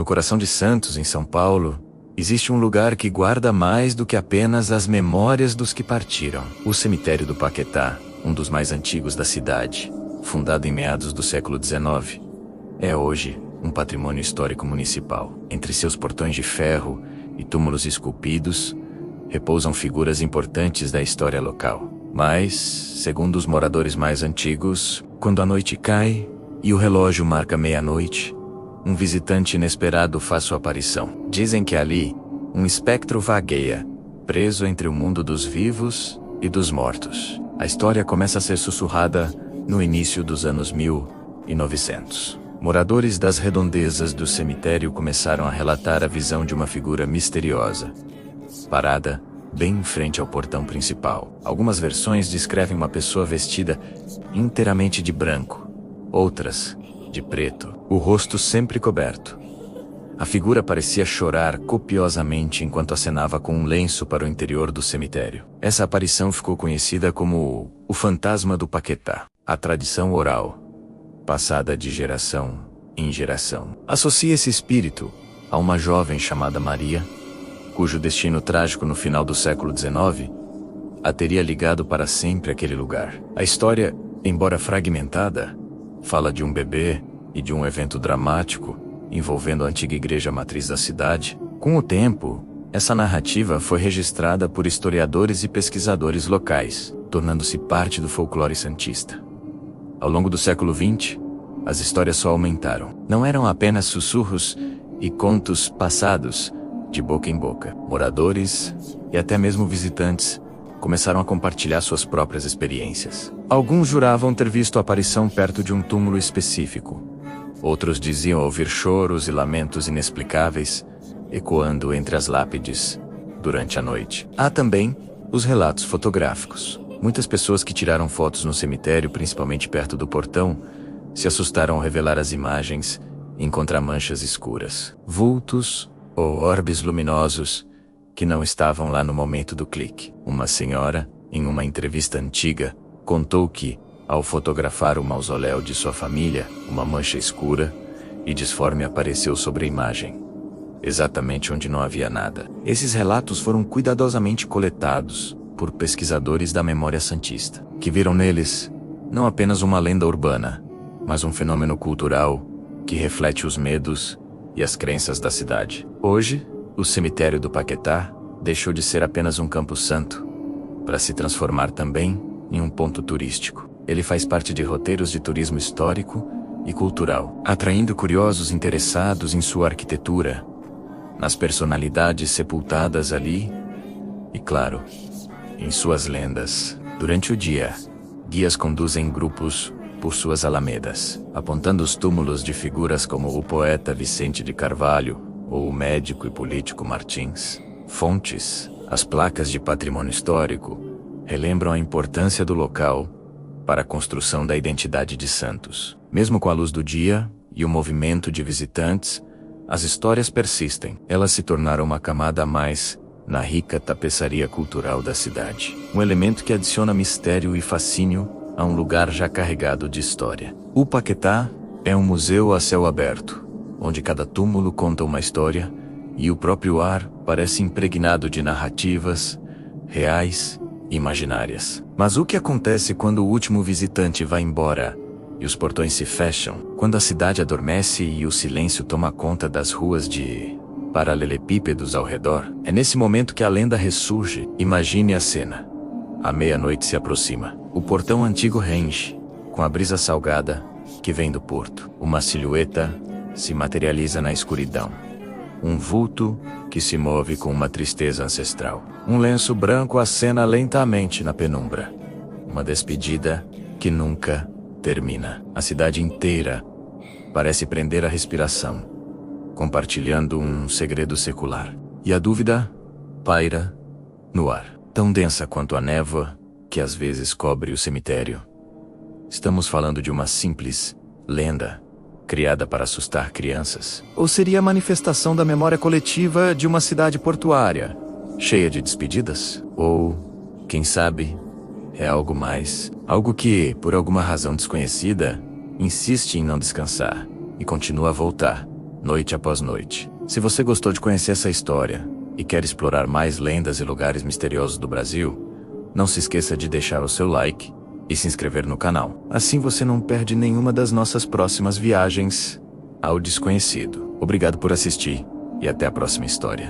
No coração de Santos, em São Paulo, existe um lugar que guarda mais do que apenas as memórias dos que partiram. O cemitério do Paquetá, um dos mais antigos da cidade, fundado em meados do século XIX, é hoje um patrimônio histórico municipal. Entre seus portões de ferro e túmulos esculpidos, repousam figuras importantes da história local. Mas, segundo os moradores mais antigos, quando a noite cai e o relógio marca meia-noite, um visitante inesperado faz sua aparição. Dizem que ali, um espectro vagueia, preso entre o mundo dos vivos e dos mortos. A história começa a ser sussurrada no início dos anos 1900. Moradores das redondezas do cemitério começaram a relatar a visão de uma figura misteriosa, parada bem em frente ao portão principal. Algumas versões descrevem uma pessoa vestida inteiramente de branco, outras de preto, o rosto sempre coberto. A figura parecia chorar copiosamente enquanto acenava com um lenço para o interior do cemitério. Essa aparição ficou conhecida como o fantasma do Paquetá. A tradição oral, passada de geração em geração, associa esse espírito a uma jovem chamada Maria, cujo destino trágico no final do século XIX a teria ligado para sempre àquele lugar. A história, embora fragmentada, fala de um bebê e de um evento dramático envolvendo a antiga igreja matriz da cidade. Com o tempo, essa narrativa foi registrada por historiadores e pesquisadores locais, tornando-se parte do folclore santista. Ao longo do século XX, as histórias só aumentaram. Não eram apenas sussurros e contos passados de boca em boca. Moradores e até mesmo visitantes começaram a compartilhar suas próprias experiências. Alguns juravam ter visto a aparição perto de um túmulo específico. Outros diziam ouvir choros e lamentos inexplicáveis ecoando entre as lápides durante a noite. Há também os relatos fotográficos. Muitas pessoas que tiraram fotos no cemitério, principalmente perto do portão, se assustaram ao revelar as imagens e encontrar manchas escuras, vultos ou orbes luminosos que não estavam lá no momento do clique. Uma senhora, em uma entrevista antiga, contou que, ao fotografar o mausoléu de sua família, uma mancha escura e disforme apareceu sobre a imagem, exatamente onde não havia nada. Esses relatos foram cuidadosamente coletados por pesquisadores da memória santista, que viram neles não apenas uma lenda urbana, mas um fenômeno cultural que reflete os medos e as crenças da cidade. Hoje, o cemitério do Paquetá deixou de ser apenas um campo santo, para se transformar também em um ponto turístico. Ele faz parte de roteiros de turismo histórico e cultural, atraindo curiosos interessados em sua arquitetura, nas personalidades sepultadas ali e, claro, em suas lendas. Durante o dia, guias conduzem grupos por suas alamedas, apontando os túmulos de figuras como o poeta Vicente de Carvalho ou o médico e político Martins. Fontes, as placas de patrimônio histórico, relembram a importância do local para a construção da identidade de Santos. Mesmo com a luz do dia e o movimento de visitantes, as histórias persistem. Elas se tornaram uma camada a mais na rica tapeçaria cultural da cidade. Um elemento que adiciona mistério e fascínio a um lugar já carregado de história. O Paquetá é um museu a céu aberto, onde cada túmulo conta uma história e o próprio ar parece impregnado de narrativas reais e imaginárias. Mas o que acontece quando o último visitante vai embora e os portões se fecham? Quando a cidade adormece e o silêncio toma conta das ruas de paralelepípedos ao redor? É nesse momento que a lenda ressurge. Imagine a cena. A meia-noite se aproxima. O portão antigo range, com a brisa salgada que vem do porto. Uma silhueta se materializa na escuridão. Um vulto que se move com uma tristeza ancestral. Um lenço branco acena lentamente na penumbra. Uma despedida que nunca termina. A cidade inteira parece prender a respiração, compartilhando um segredo secular. E a dúvida paira no ar, tão densa quanto a névoa que às vezes cobre o cemitério. Estamos falando de uma simples lenda criada para assustar crianças? Ou seria a manifestação da memória coletiva de uma cidade portuária, cheia de despedidas? Ou, quem sabe, é algo mais? Algo que, por alguma razão desconhecida, insiste em não descansar e continua a voltar, noite após noite. Se você gostou de conhecer essa história e quer explorar mais lendas e lugares misteriosos do Brasil, não se esqueça de deixar o seu like e se inscrever no canal. Assim você não perde nenhuma das nossas próximas viagens ao desconhecido. Obrigado por assistir e até a próxima história.